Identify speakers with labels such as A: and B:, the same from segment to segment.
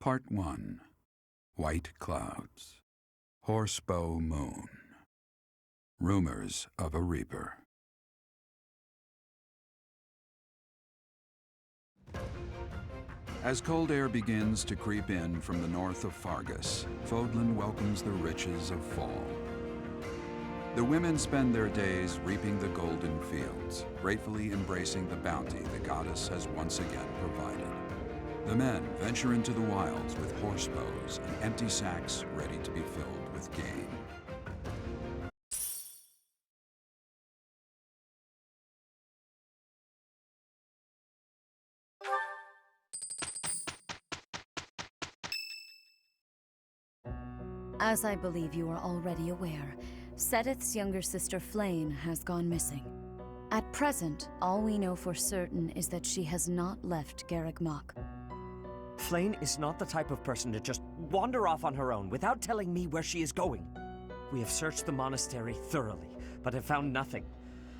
A: Part 1. White Clouds. Horsebow Moon. Rumors of a Reaper. As cold air begins to creep in from the north of Fargus, Fodlan welcomes the riches of fall. The women spend their days reaping the golden fields, gratefully embracing the bounty the goddess has once again provided. The men venture into the wilds with horse bows and empty sacks ready to be filled with game.
B: As I believe you are already aware, Seteth's younger sister Flayn has gone missing. At present, all we know for certain is that she has not left Garreg Mach.
C: Flayn is not the type of person to just wander off on her own without telling me where she is going. We have searched the monastery thoroughly, but have found nothing.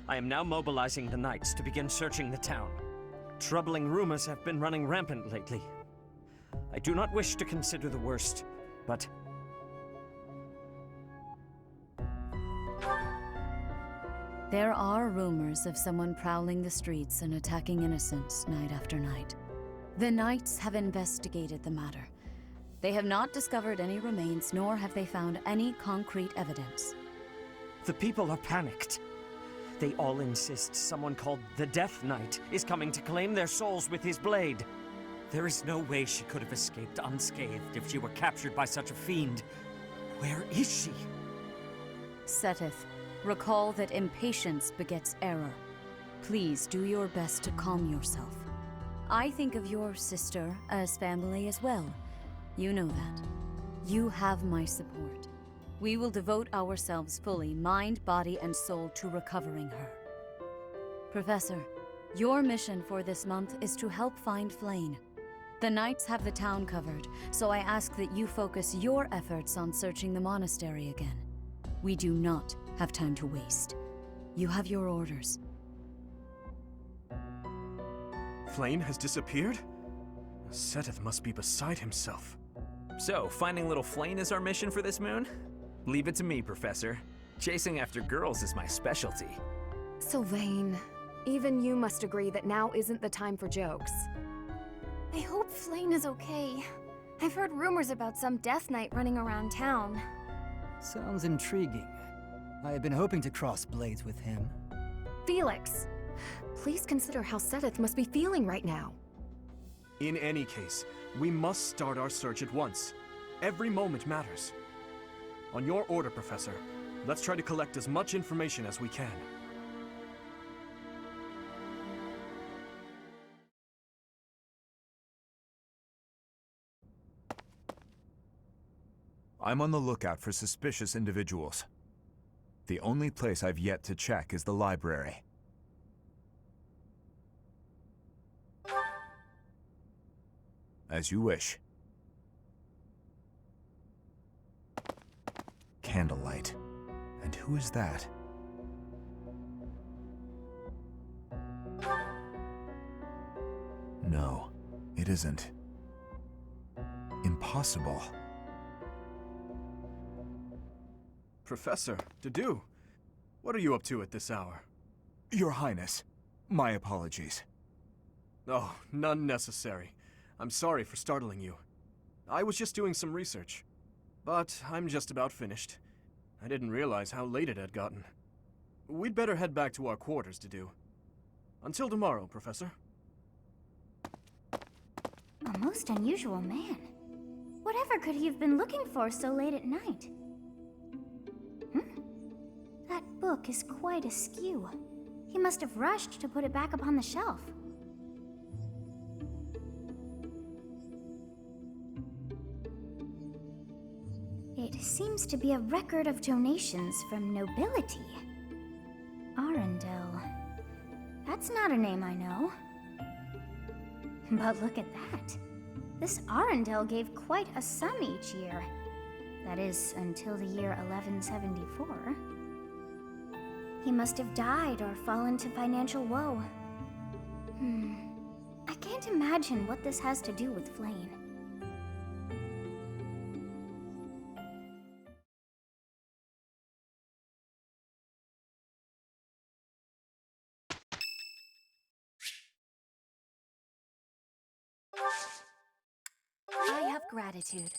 C: I am now mobilizing the knights to begin searching the town. Troubling rumors have been running rampant lately. I do not wish to consider the worst, but...
B: There are rumors of someone prowling the streets and attacking innocents night after night. The Knights have investigated the matter. They have not discovered any remains, nor have they found any concrete evidence.
C: The people are panicked. They all insist someone called the Death Knight is coming to claim their souls with his blade. There is no way she could have escaped unscathed if she were captured by such a fiend. Where is she?
B: Seteth, recall that impatience begets error. Please do your best to calm yourself. I think of your sister as family as well. You know that. You have my support. We will devote ourselves fully, mind, body, and soul to recovering her. Professor, your mission for this month is to help find Flayn. The Knights have the town covered, so I ask that you focus your efforts on searching the monastery again. We do not have time to waste. You have your orders.
D: Flayn has disappeared? Seteth must be beside himself.
E: So, finding little Flayn is our mission for this moon? Leave it to me, Professor. Chasing after girls is my specialty.
F: Sylvain, even you must agree that now isn't the time for jokes.
G: I hope Flayn is okay. I've heard rumors about some Death Knight running around town.
H: Sounds intriguing. I had been hoping to cross blades with him.
F: Felix, please consider how Seteth must be feeling right now.
D: In any case, we must start our search at once. Every moment matters. On your order, Professor, let's try to collect as much information as we can.
I: I'm on the lookout for suspicious individuals. The only place I've yet to check is the library. As you wish. Candlelight. And who is that? No, it isn't. Impossible.
D: Professor, Dedue, what are you up to at this hour?
I: Your Highness, my apologies.
D: Oh, none necessary. I'm sorry for startling you. I was just doing some research. But I'm just about finished. I didn't realize how late it had gotten. We'd better head back to our quarters, Dedue. Until tomorrow, Professor.
G: A most unusual man. Whatever could he have been looking for so late at night? That book is quite askew. He must have rushed to put it back upon the shelf. It seems to be a record of donations from nobility. Arundel. That's not a name I know. But look at that. This Arundel gave quite a sum each year. That is, until the year 1174. He must have died or fallen to financial woe. I can't imagine what this has to do with Flayn. gratitude.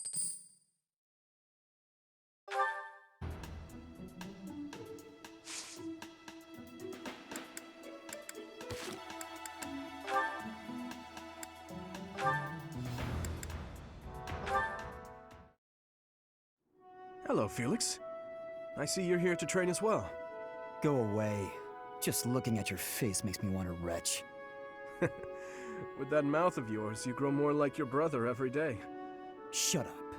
D: Hello, Felix. I see you're here to train as well.
H: Go away. Just looking at your face makes me want to retch.
D: With that mouth of yours, you grow more like your brother every day.
H: Shut up.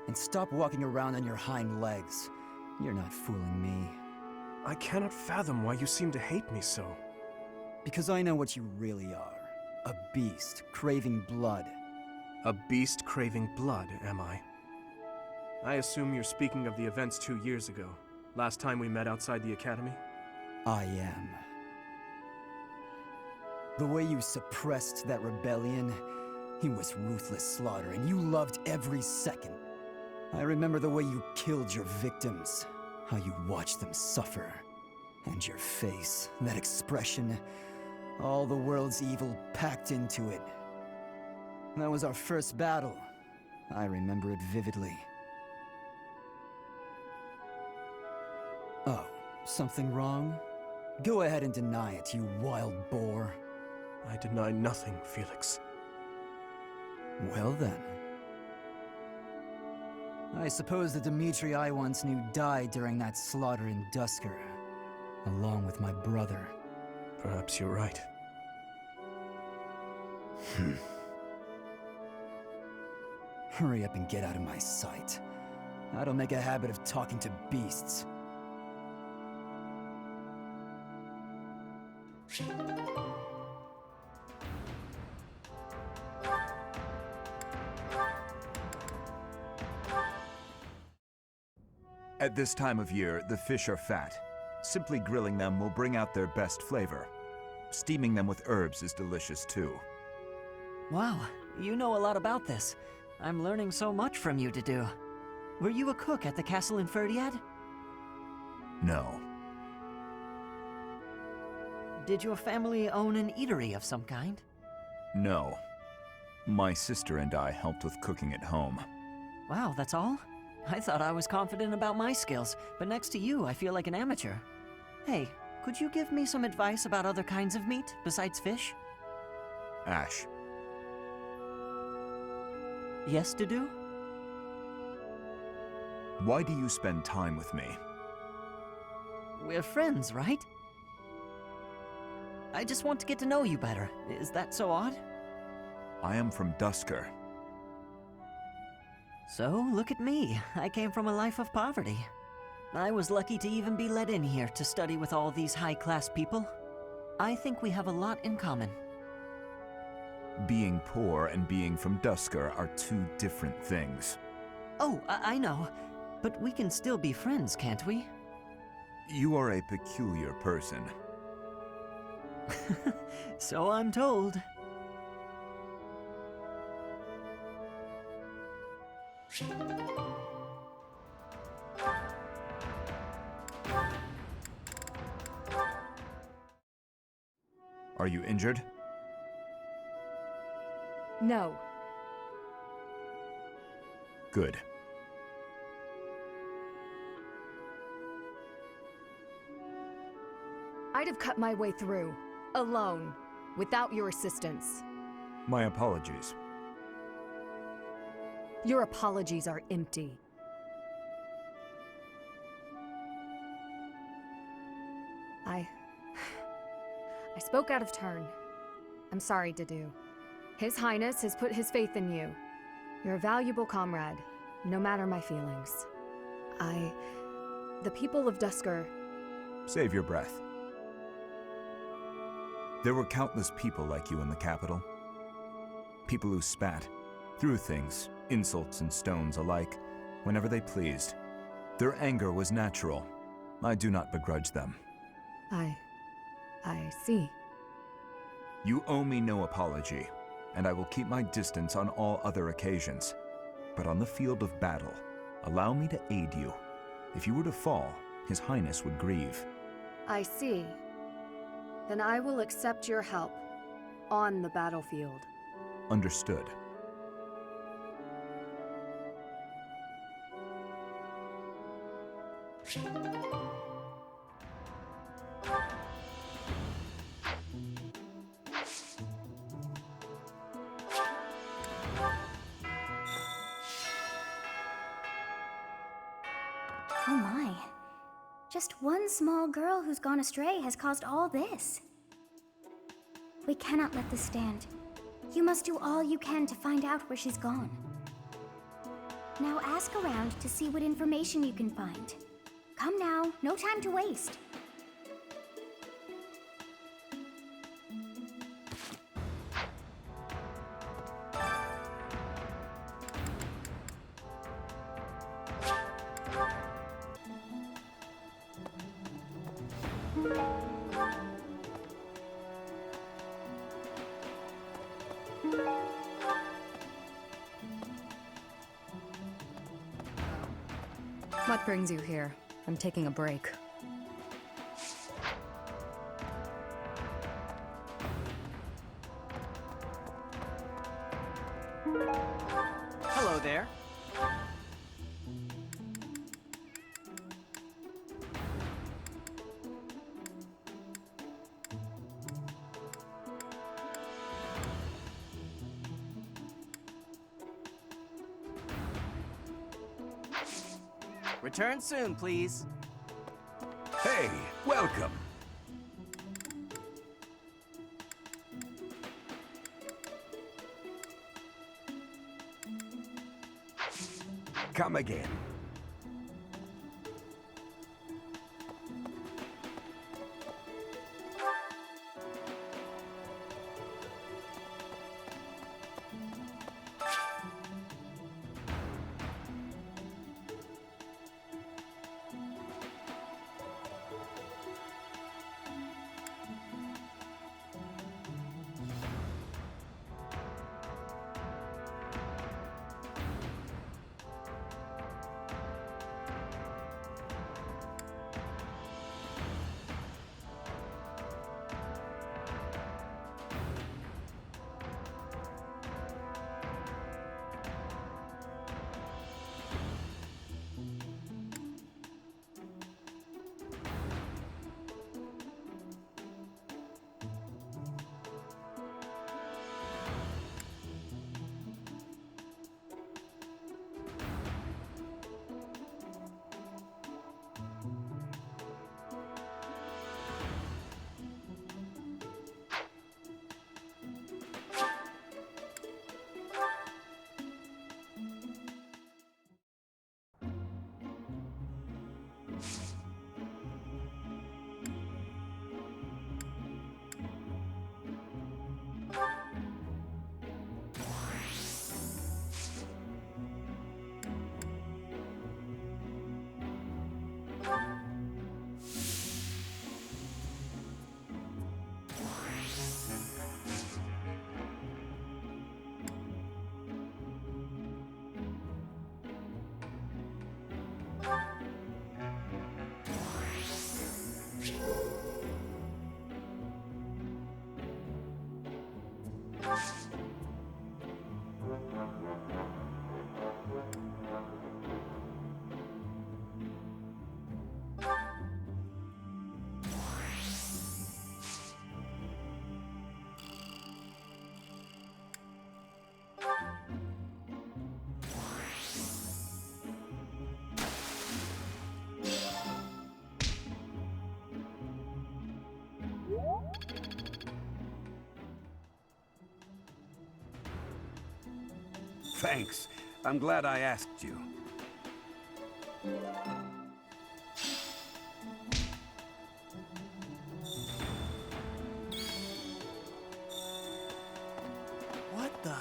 H: And stop walking around on your hind legs. You're not fooling me.
D: I cannot fathom why you seem to hate me so.
H: Because I know what you really are. A beast, craving blood.
D: A beast craving blood, am I? I assume you're speaking of the events 2 years ago. Last time we met outside the academy?
H: I am. The way you suppressed that rebellion, it was ruthless slaughter, and you loved every second. I remember the way you killed your victims, how you watched them suffer. And your face, that expression, all the world's evil packed into it. That was our first battle. I remember it vividly. Oh, something wrong? Go ahead and deny it, you wild boar.
D: I deny nothing, Felix.
H: Well then. I suppose the Dimitri I once knew died during that slaughter in Dusker, along with my brother.
D: Perhaps you're right.
H: Hurry up and get out of my sight. I don't make a habit of talking to beasts.
I: At this time of year, the fish are fat. Simply grilling them will bring out their best flavor. Steaming them with herbs is delicious too.
C: Wow, you know a lot about this. I'm learning so much from you, Dedue. Were you a cook at the castle in Ferdiad?
I: No.
C: Did your family own an eatery of some kind?
I: No. My sister and I helped with cooking at home.
C: Wow, that's all? I thought I was confident about my skills, but next to you, I feel like an amateur. Hey, could you give me some advice about other kinds of meat besides fish?
I: Ashe.
C: Yes, Dedue?
I: Why do you spend time with me?
C: We're friends, right? I just want to get to know you better. Is that so odd?
I: I am from Dusker.
C: So, look at me. I came from a life of poverty. I was lucky to even be let in here to study with all these high-class people. I think we have a lot in common.
I: Being poor and being from Dusker are two different things.
C: Oh, I know. But we can still be friends, can't we?
I: You are a peculiar person.
C: So I'm told.
I: Are you injured?
F: No.
I: Good.
F: I'd have cut my way through, alone, without your assistance.
I: My apologies.
F: Your apologies are empty. I spoke out of turn. I'm sorry, Dedue. His Highness has put his faith in you. You're a valuable comrade, no matter my feelings. The people of Dusker...
I: Save your breath. There were countless people like you in the capital. People who spat, threw things, insults and stones alike, whenever they pleased. Their anger was natural. I do not begrudge them.
F: I see.
I: You owe me no apology, and I will keep my distance on all other occasions. But on the field of battle, allow me to aid you. If you were to fall, His Highness would grieve.
F: I see. Then I will accept your help on the battlefield.
I: Understood.
G: Oh my. Just one small girl who's gone astray has caused all this. We cannot let this stand. You must do all you can to find out where she's gone. Now ask around to see what information you can find. Come now, no time to waste.
F: What brings you here? I'm taking a break.
J: Hello there. Return soon, please.
K: Hey, welcome. Come again. Thanks. I'm glad I asked you.
J: What the?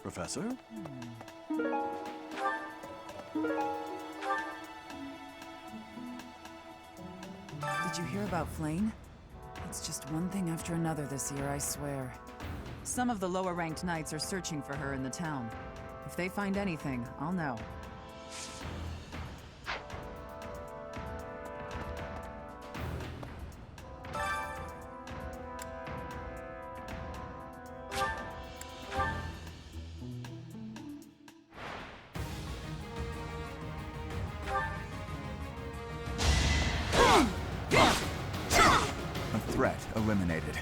D: Professor?
L: Did you hear about Flane? It's just one thing after another this year, I swear. Some of the lower-ranked knights are searching for her in the town. If they find anything, I'll know.
I: threat eliminated.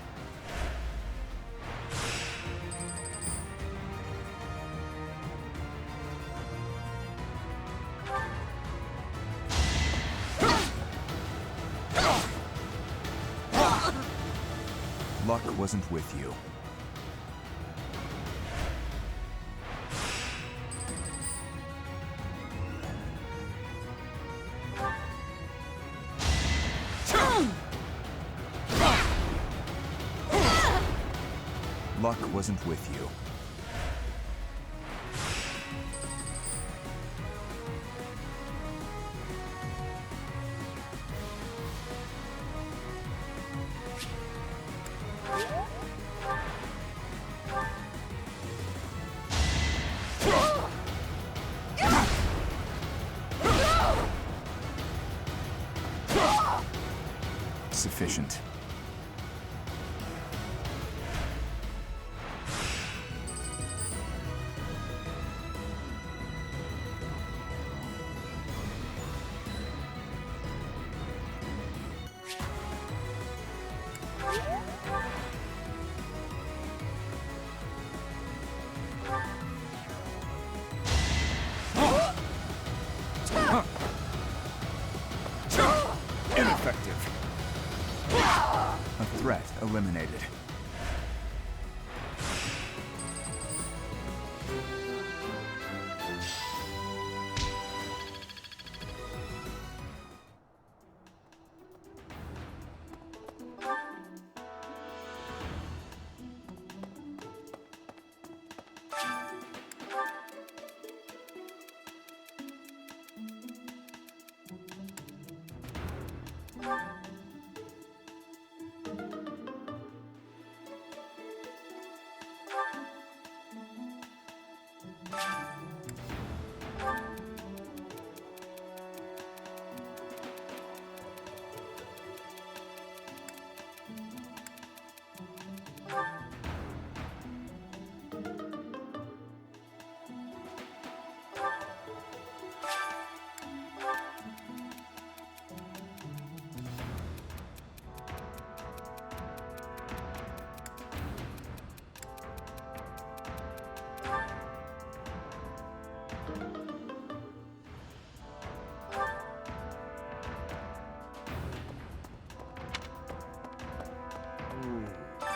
I: Luck wasn't with you. Luck wasn't with you. Sufficient. Ineffective. A threat eliminated.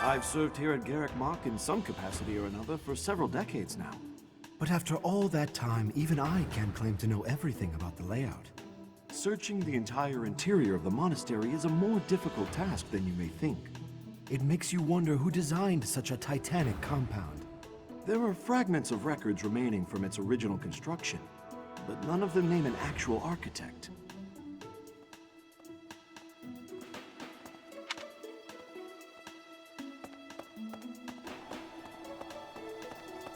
M: I've served here at Garrick Mach in some capacity or another for several decades now. But after all that time, even I can't claim to know everything about the layout. Searching the entire interior of the monastery is a more difficult task than you may think. It makes you wonder who designed such a titanic compound. There are fragments of records remaining from its original construction, but none of them name an actual architect.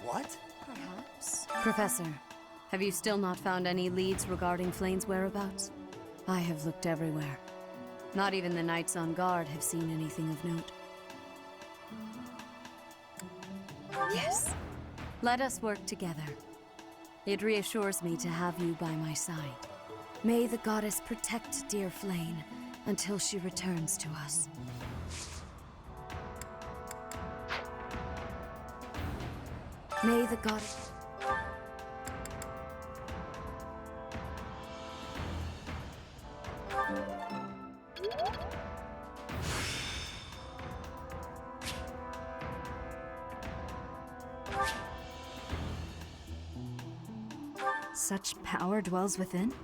J: What?
B: Perhaps. Professor, have you still not found any leads regarding Flayn's whereabouts? I have looked everywhere. Not even the knights on guard have seen anything of note. Yes. Let us work together. It reassures me to have you by my side. May the goddess protect dear Flayn until she returns to us. May the goddess... Such power dwells within?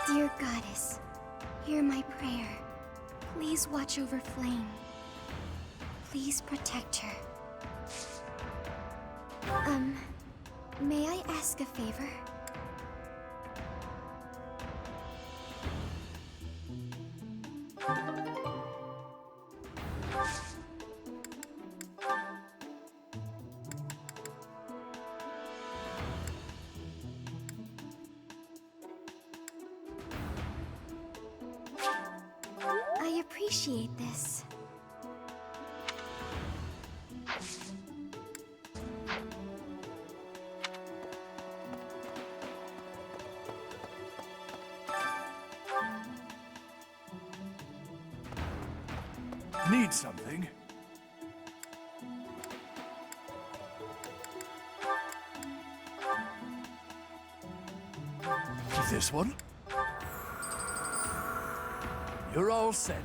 G: Dear goddess, hear my prayer. Please watch over Flayn. Please protect her. May I ask a favor? I appreciate this.
N: Need something? This one? You're all set.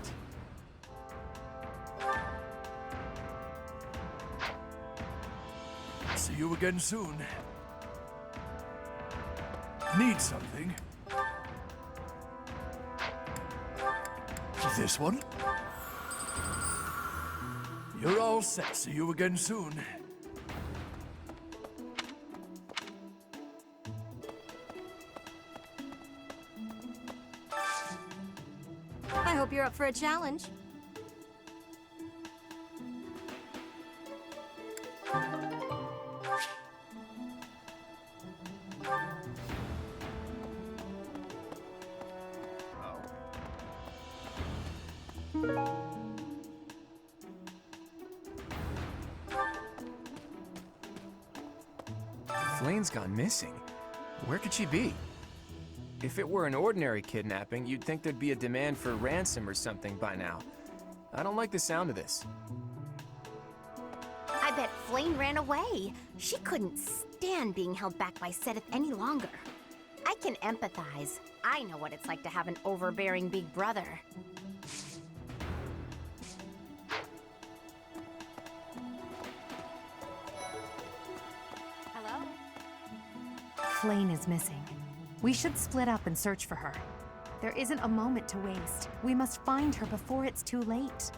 N: See you again soon. Need something? This one? You're all set. See you again soon.
O: I hope you're up for a challenge.
P: Flane's gone missing. Where could she be? If it were an ordinary kidnapping, you'd think there'd be a demand for ransom or something by now. I don't like the sound of this.
O: I bet Flane ran away. She couldn't stand being held back by Seth any longer. I can empathize. I know what it's like to have an overbearing big brother. Hello?
F: Flane is missing. We should split up and search for her. There isn't a moment to waste. We must find her before it's too late.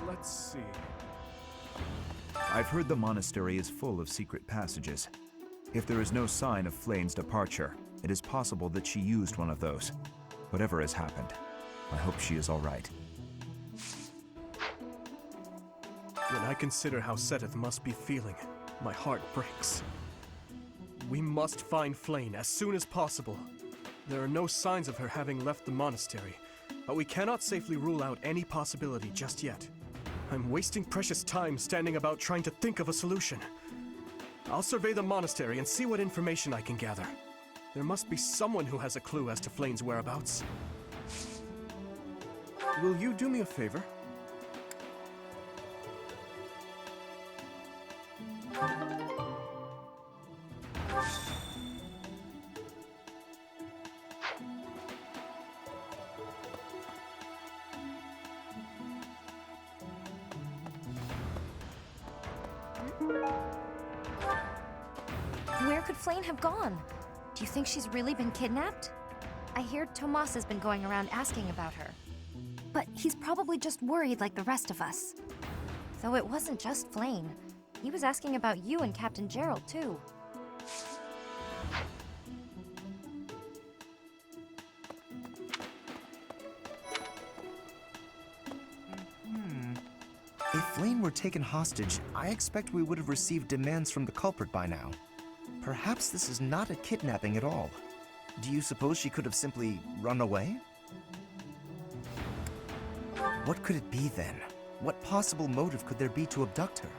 D: Let's see.
I: I've heard the monastery is full of secret passages. If there is no sign of Flane's departure, it is possible that she used one of those. Whatever has happened, I hope she is all right.
D: When I consider how Seth must be feeling, my heart breaks. We must find Flane as soon as possible. There are no signs of her having left the monastery, but we cannot safely rule out any possibility just yet. I'm wasting precious time standing about trying to think of a solution. I'll survey the monastery and see what information I can gather. There must be someone who has a clue as to Flane's whereabouts. Will you do me a favor?
O: Where could Flane have gone? Do you think she's really been kidnapped? I hear Tomas has been going around asking about her. But he's probably just worried like the rest of us. Though it wasn't just Flane. He was asking about you and Captain Gerald, too.
Q: If Flane were taken hostage, I expect we would have received demands from the culprit by now. Perhaps this is not a kidnapping at all. Do you suppose she could have simply run away? What could it be then? What possible motive could there be to abduct her?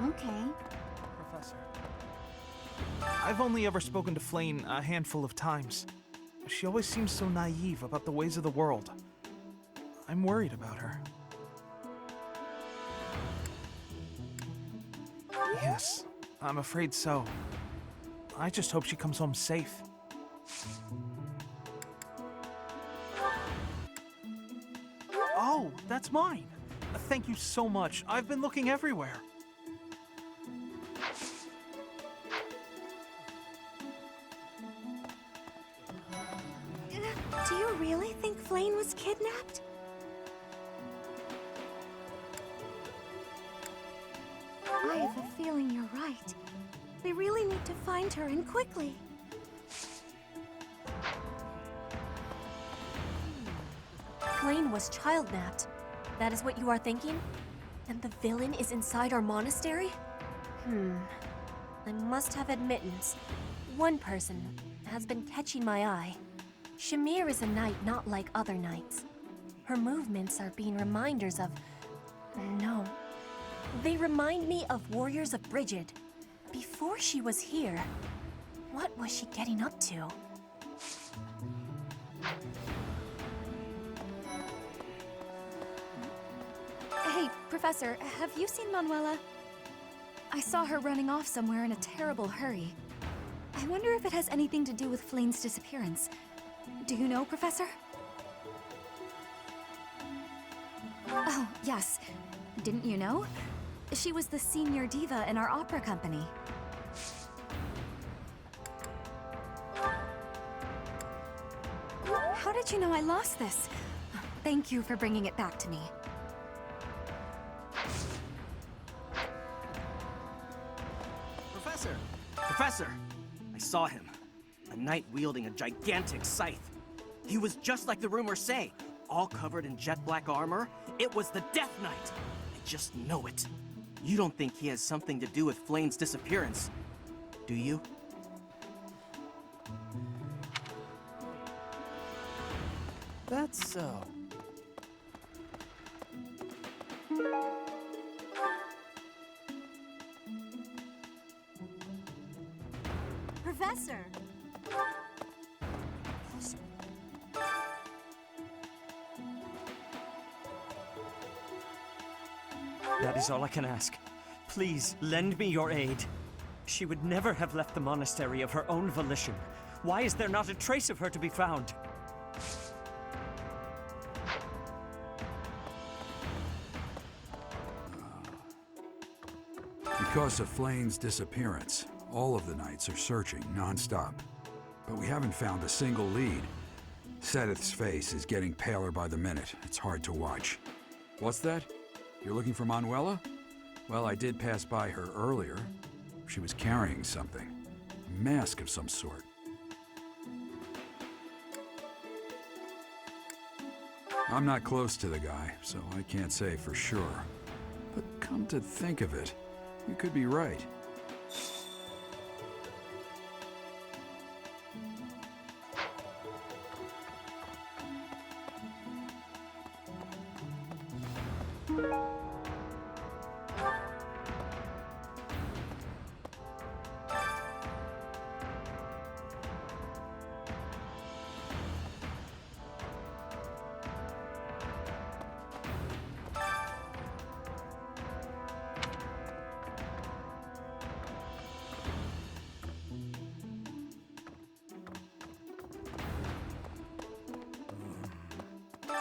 O: Okay.
R: Professor. I've only ever spoken to Flane a handful of times. She always seems so naive about the ways of the world. I'm worried about her. Yes, I'm afraid so. I just hope she comes home safe. Oh, that's mine. Thank you so much. I've been looking everywhere.
O: Do you really think Flane was kidnapped? I have a feeling you're right. We really need to find her, and quickly.
S: Flane was child-napped. That is what you are thinking? And the villain is inside our monastery? I must have admittance. One person has been catching my eye. Shamir is a knight not like other knights. Her movements are being reminders of... No. They remind me of warriors of Brigid. Before she was here, what was she getting up to?
B: Hey, Professor, have you seen Manuela? I saw her running off somewhere in a terrible hurry. I wonder if it has anything to do with Flane's disappearance. Do you know, Professor? Oh, yes. Didn't you know? She was the senior diva in our opera company. How did you know I lost this? Thank you for bringing it back to me.
C: Professor! Professor! I saw him. A knight wielding a gigantic scythe. He was just like the rumors say, all covered in jet black armor. It was the Death Knight! I just know it. You don't think he has something to do with Flane's disappearance, do you?
Q: That's so.
B: Professor!
C: That is all I can ask. Please, lend me your aid. She would never have left the monastery of her own volition. Why is there not a trace of her to be found?
A: Because of Flane's disappearance, all of the knights are searching non-stop. But we haven't found a single lead. Sedith's face is getting paler by the minute. It's hard to watch. What's that? You're looking for Manuela? Well, I did pass by her earlier. She was carrying something. A mask of some sort. I'm not close to the guy, so I can't say for sure. But come to think of it, you could be right.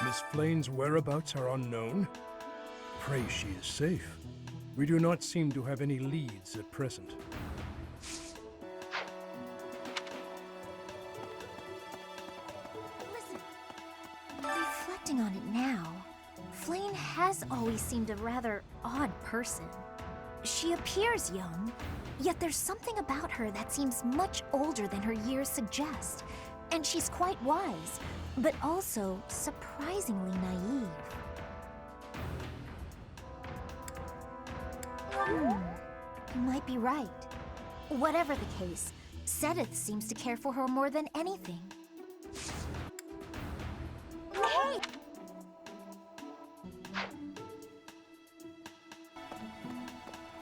T: Miss Flane's whereabouts are unknown. Pray she is safe. We do not seem to have any leads at present.
G: Listen, reflecting on it now, Flane has always seemed a rather odd person. She appears young, yet there's something about her that seems much older than her years suggest. And she's quite wise, but also surprisingly naive. You might be right. Whatever the case, Sedith seems to care for her more than anything. Hey!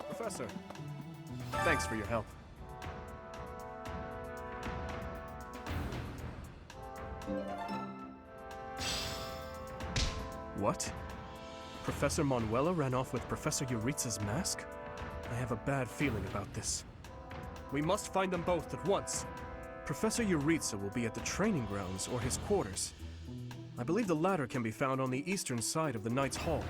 D: Professor, thanks for your help. What? Professor Manuela ran off with Professor Yuritsa's mask? I have a bad feeling about this. We must find them both at once. Professor Yuritsa will be at the training grounds or his quarters. I believe the latter can be found on the eastern side of the Knight's Hall.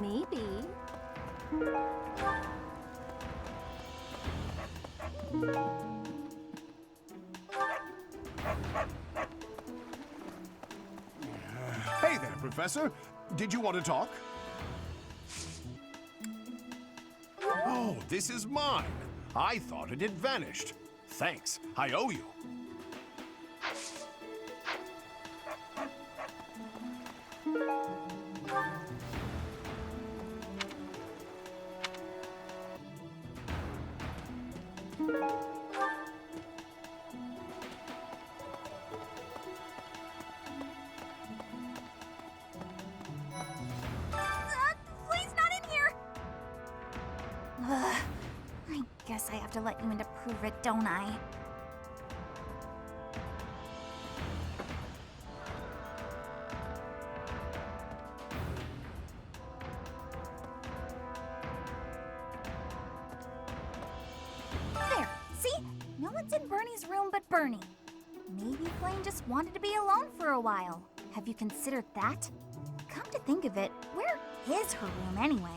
S: Maybe.
U: Hey there, Professor. Did you want to talk? Oh, this is mine. I thought it had vanished. Thanks. I owe you.
G: Flame's not in here! Ugh, I guess I have to let you in to prove it, don't I? There, see? No one's in Bernie's room but Bernie. Maybe Flame just wanted to be alone for a while. Have you considered that? Come to think of it, where is her room anyway?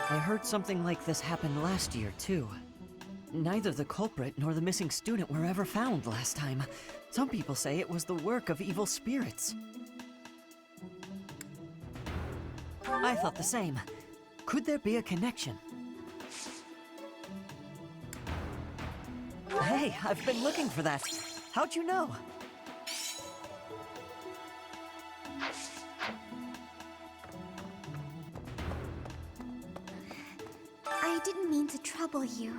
C: I heard something like this happen last year, too. Neither the culprit nor the missing student were ever found last time. Some people say it was the work of evil spirits. I thought the same. Could there be a connection? Hey, I've been looking for that. How'd you know?
G: I didn't mean to trouble you.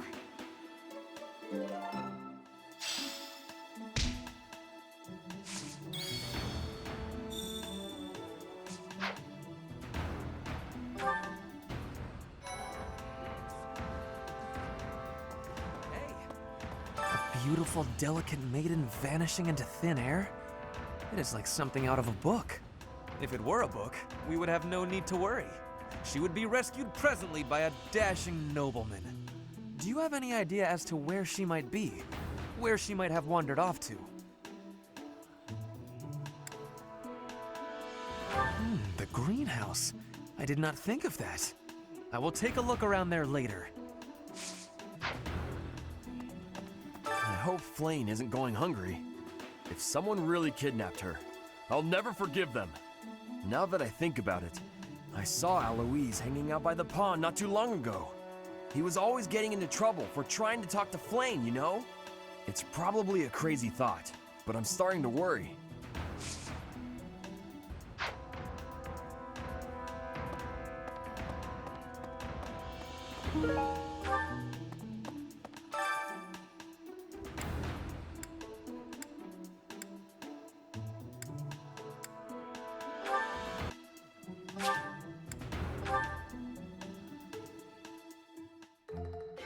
D: Beautiful, delicate maiden vanishing into thin air? It is like something out of a book.
E: If it were a book, we would have no need to worry. She would be rescued presently by a dashing nobleman. Do you have any idea as to where she might be? Where she might have wandered off to?
D: The greenhouse. I did not think of that. I will take a look around there later.
V: I hope Flame isn't going hungry. If someone really kidnapped her, I'll never forgive them. Now that I think about it, I saw Alois hanging out by the pond not too long ago. He was always getting into trouble for trying to talk to Flame, you know? It's probably a crazy thought, but I'm starting to worry.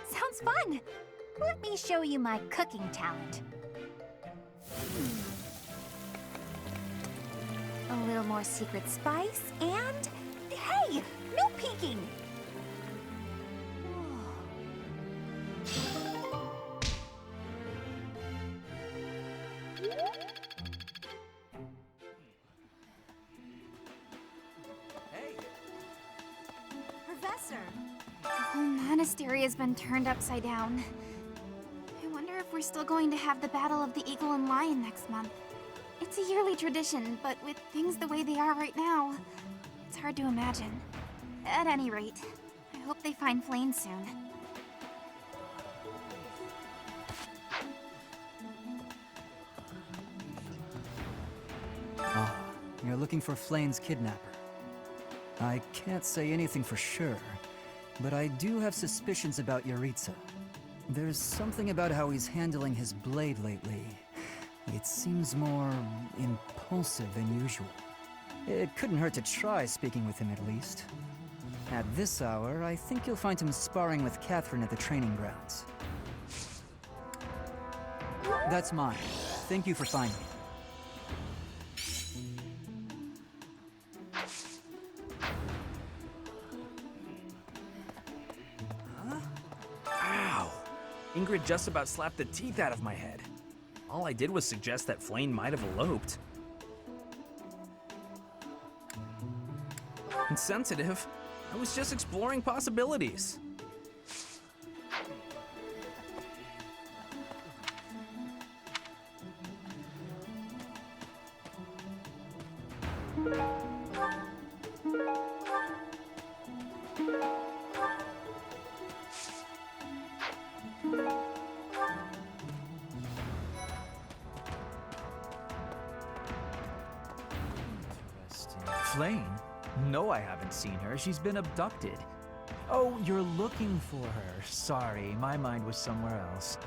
G: Sounds fun! Let me show you my cooking talent. A little more secret spice, and... Hey! No peeking!
B: Professor!
G: The whole monastery has been turned upside down. I wonder if we're still going to have the Battle of the Eagle and Lion next month. It's a yearly tradition, but with things the way they are right now, it's hard to imagine. At any rate, I hope they find Flame soon.
H: Ah, you're looking for Flame's kidnapper. I can't say anything for sure, but I do have suspicions about Yaritza. There's something about how he's handling his blade lately. It seems more impulsive than usual. It couldn't hurt to try speaking with him at least. At this hour, I think you'll find him sparring with Catherine at the training grounds. That's mine. Thank you for finding it.
E: Ow! Ingrid just about slapped the teeth out of my head. All I did was suggest that Flayn might have eloped. Insensitive. I was just exploring possibilities.
R: Flayn? No, I haven't seen her. She's been abducted. Oh, you're looking for her. Sorry, my mind was somewhere else.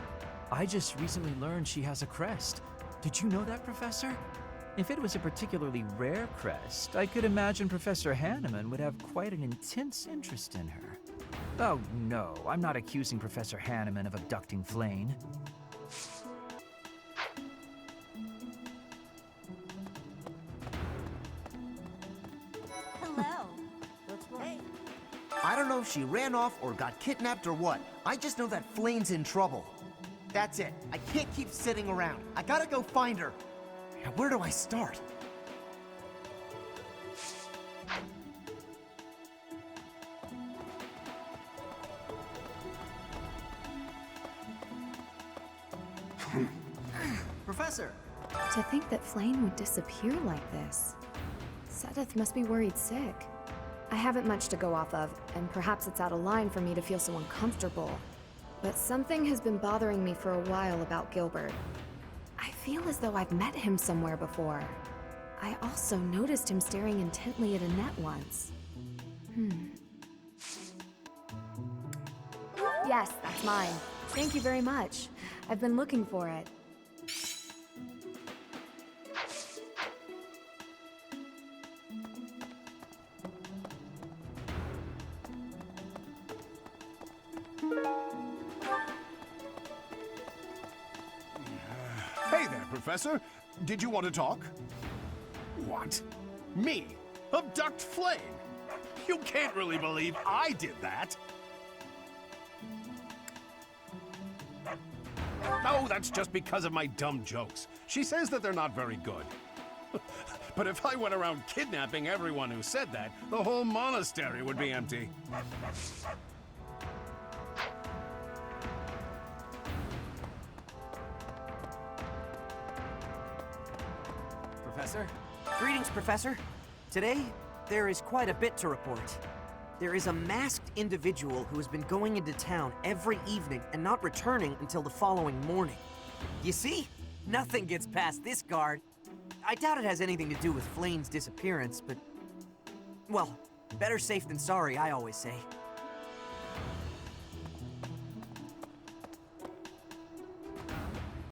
R: I just recently learned she has a crest. Did you know that, Professor? If it was a particularly rare crest, I could imagine Professor Hanneman would have quite an intense interest in her. Oh, no, I'm not accusing Professor Hanneman of abducting Flayn.
Q: I don't know if she ran off or got kidnapped or what. I just know that Flayn's in trouble. That's it. I can't keep sitting around. I gotta go find her. Now, where do I start? Professor!
F: To think that Flayn would disappear like this. Seteth must be worried sick. I haven't much to go off of, and perhaps it's out of line for me to feel so uncomfortable. But something has been bothering me for a while about Gilbert. I feel as though I've met him somewhere before. I also noticed him staring intently at a net once. Yes, that's mine. Thank you very much. I've been looking for it.
U: Hey there, Professor. Did you want to talk? What? Me? Abduct Flayn? You can't really believe I did that. Oh, that's just because of my dumb jokes. She says that they're not very good. But if I went around kidnapping everyone who said that, the whole monastery would be empty.
K: Professor? Greetings, Professor. Today, there is quite a bit to report. There is a masked individual who has been going into town every evening and not returning until the following morning. You see? Nothing gets past this guard. I doubt it has anything to do with Flayn's disappearance, but... well, better safe than sorry, I always say.